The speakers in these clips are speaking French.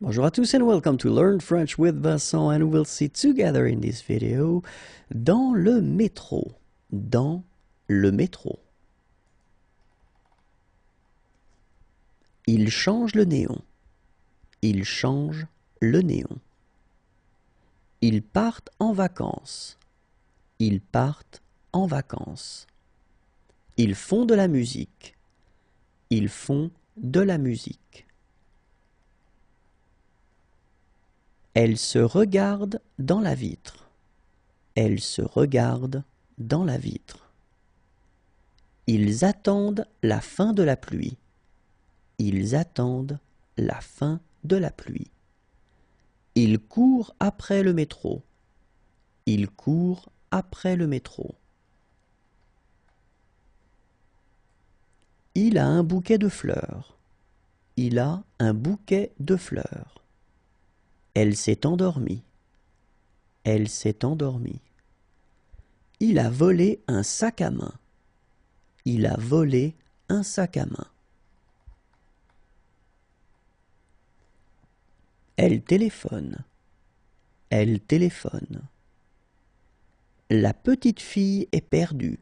Bonjour à tous and welcome to Learn French with Vincent, and we'll see together in this video dans le métro. Dans le métro. Il change le néon. Il change le néon. Ils partent en vacances. Ils partent en vacances. Ils font de la musique. Ils font de la musique. Elle se regarde dans la vitre. Elle se regarde dans la vitre. Ils attendent la fin de la pluie. Ils attendent la fin de la pluie. Ils courent après le métro. Ils courent après le métro. Il a un bouquet de fleurs. Il a un bouquet de fleurs. Elle s'est endormie. Elle s'est endormie. Il a volé un sac à main. Il a volé un sac à main. Elle téléphone. Elle téléphone. La petite fille est perdue.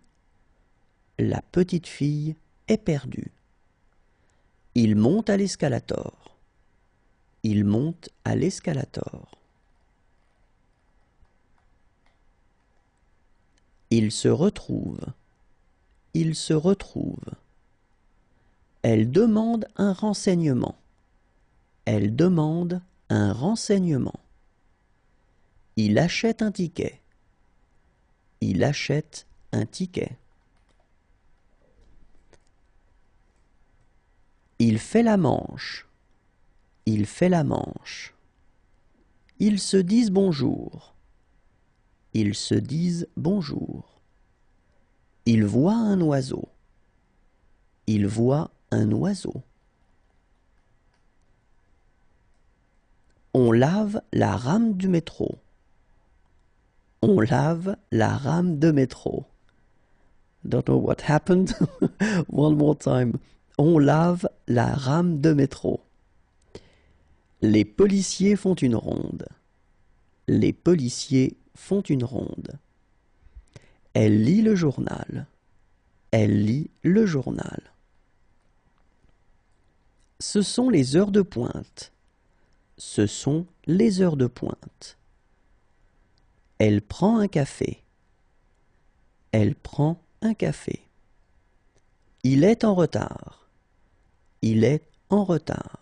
La petite fille est perdue. Il monte à l'escalator. Il monte à l'escalator. Il se retrouve. Il se retrouve. Elle demande un renseignement. Elle demande un renseignement. Il achète un ticket. Il achète un ticket. Il fait la manche. Il fait la manche. Ils se disent bonjour. Ils se disent bonjour. Il voit un oiseau. Il voit un oiseau. On lave la rame du métro. On lave la rame de métro. Don't know what happened. One more time. On lave la rame de métro. Les policiers font une ronde. Les policiers font une ronde. Elle lit le journal. Elle lit le journal. Ce sont les heures de pointe. Ce sont les heures de pointe. Elle prend un café. Elle prend un café. Il est en retard. Il est en retard.